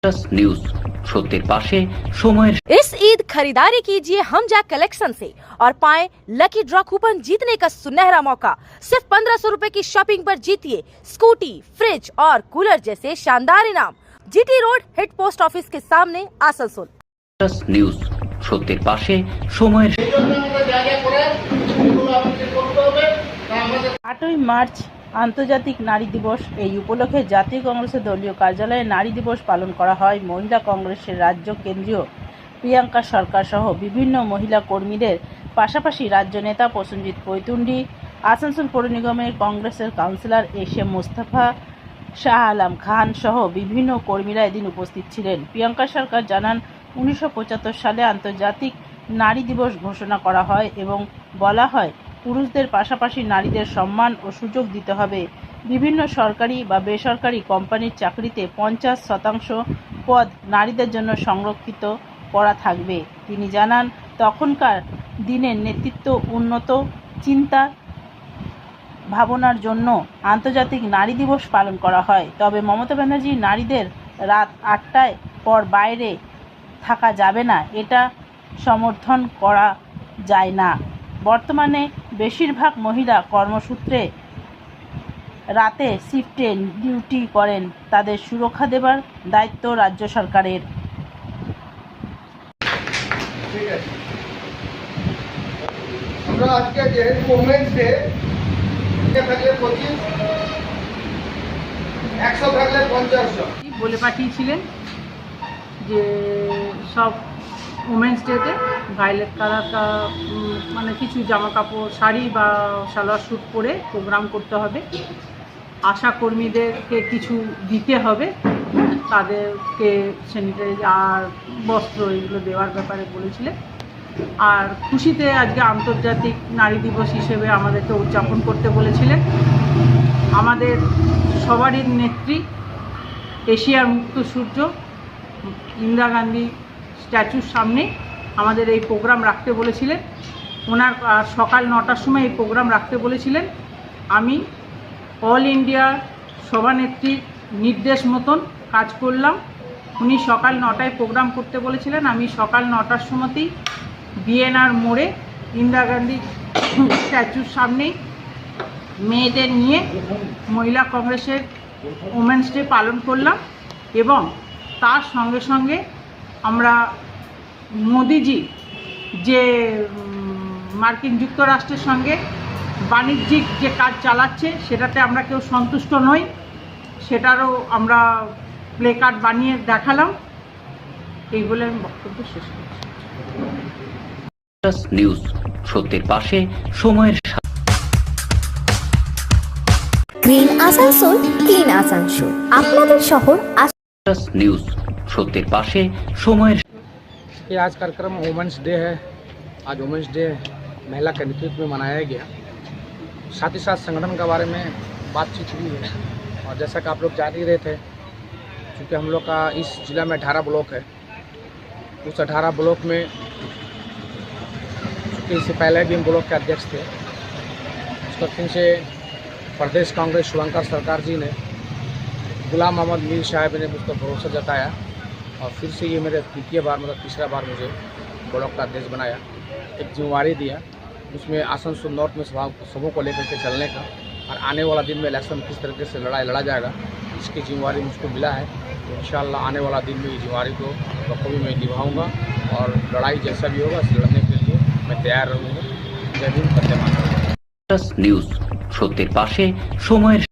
News সত্যের পাশে সময়ের। इस ईद खरीदारी कीजिए हम जैक कलेक्शन से और पाएं लकी ड्रॉ कूपन जीतने का सुनहरा मौका। सिर्फ 1500 रुपए की शॉपिंग पर जीतिए स्कूटी, फ्रिज और कूलर जैसे शानदार इनाम। GT road hit post office के सामने आसनसोल। न्यूज সত্যের পাশে সময়ের। 8ই মার্চ আন্তর্জাতিক নারী দিবস। এই উপলক্ষে জাতীয় কংগ্রেসের দলীয় কার্যালয়ে নারী দিবস পালন করা হয়। মহিলা কংগ্রেসের রাজ্য কেন্দ্রীয় প্রিয়াঙ্কা সরকার সহ বিভিন্ন মহিলা কর্মীদের পাশাপাশি রাজ্য নেতা প্রসেনজিৎ পৈতুন্ডি, আসানসোল পৌর নিগমের কংগ্রেসের কাউন্সিলর এস.এম. মোস্তফা, শাহ আলম খান সহ বিভিন্ন কর্মীরা এদিন উপস্থিত ছিলেন। প্রিয়াঙ্কা সরকার জানান, 1975 সালে আন্তর্জাতিক নারী দিবস ঘোষণা করা হয় এবং বলা হয় পুরুষদের পাশাপাশি নারীদের সম্মান ও সুযোগ দিতে হবে। বিভিন্ন সরকারি বা বেসরকারি কোম্পানির চাকরিতে 50% পদ নারীদের জন্য সংরক্ষিত করা থাকবে। তিনি জানান, তখনকার দিনের নেতৃত্ব উন্নত চিন্তা ভাবনার জন্য আন্তর্জাতিক নারী দিবস পালন করা হয়। তবে মমতা ব্যানার্জি নারীদের রাত 8টায় পর বাইরে থাকা যাবে না, এটা সমর্থন করা যায় না। বর্তমানে বেশিরভাগ মহিলা কর্মসূত্রে রাতে শিফটে ডিউটি করেন, তাদের সুরক্ষা দেবার দায়িত্ব রাজ্য সরকারের। আমরা আজকে যেহেতু ওমেন্স ডে থাকলে 25, 100 থাকলে 50 বলে পাঠিয়েছিলেন যে সব ওমেন্স ডেতে ভায়োলেট কালারটা মানে কিছু জামা কাপড়, শাড়ি বা সালোয়ার স্যুট পরে প্রোগ্রাম করতে হবে। আশা কর্মীদেরকে কিছু দিতে হবে, তাদেরকে স্যানিটারি আর বস্ত্র এগুলো দেওয়ার ব্যাপারে বলেছিলেন। আর খুশিতে আজকে আন্তর্জাতিক নারী দিবস হিসেবে আমাদেরকে উদযাপন করতে বলেছিলেন। আমাদের সবারই নেত্রী, এশিয়ার মুক্ত সূর্য ইন্দিরা গান্ধী স্ট্যাচুর সামনে আমাদের এই প্রোগ্রাম রাখতে বলেছিলেন। ওনার সকাল 9টার সময় এই প্রোগ্রাম রাখতে বলেছিলেন। আমি অল ইন্ডিয়া সভানেত্রীর নির্দেশ মতন কাজ করলাম। উনি সকাল 9টায় প্রোগ্রাম করতে বলেছিলেন। আমি সকাল 9টার সময়তেই বিএনআর মোড়ে ইন্দিরা গান্ধী স্ট্যাচুর সামনেই মেয়েদের নিয়ে মহিলা কংগ্রেসের ওমেন্স ডে পালন করলাম এবং তার সঙ্গে সঙ্গে আমরা মোদিজি যে মার্কিন যুক্তরাষ্ট্রের সঙ্গে বাণিজ্যিক যে কাজ চালাচ্ছে সেটাতে আমরা কেউ সন্তুষ্ট নই, সেটারও আমরা প্লে কার্ড বানিয়ে দেখালাম। এই বলে আমি বক্তব্য শেষ করছি। নিউজ সত্যের পাশে সময়ের। গ্রিন আসানসোল, ক্লিন আসানসোল, আপনাদের শহর। নিউজ সত্যের পাশে সময়ের। ये आज कार्यक्रम वुमेंस डे है। आज वुमेंस डे महिला के नेतृत्व में मनाया गया। साथ ही साथ संगठन के बारे में बातचीत हुई है। और जैसा कि आप लोग जान ही रहे थे, क्योंकि हम लोग का इस ज़िला में 18 ब्लॉक है, उस 18 ब्लॉक में चूँकि इससे पहले भी हम ब्लॉक के अध्यक्ष थे, उसका फिर से प्रदेश कांग्रेस शुभंकर सरकार जी ने, गुलाम मोहम्मद मीर साहब ने मुझ पर भरोसा जताया और फिर से ये मेरे द्वितीय बार मतलब तीसरा बार मुझे ब्लॉक का अध्यक्ष बनाया। एक जिम्मेवारी दिया, उसमें आसनसोल नॉर्थ में सबों को लेकर के चलने का और आने वाला दिन में इलेक्शन किस तरीके से लड़ाई लड़ा जाएगा इसकी जिम्मेवारी मुझको मिला है। तो इंशाअल्लाह आने वाला दिन में ये जिम्मेवारी को बखूबी मैं निभाऊँगा और लड़ाई जैसा भी होगा लड़ने के लिए मैं तैयार रहूँगा। जय हिंद, वंदे मातरम। নিউজ সত্যের পাশে সময়ের।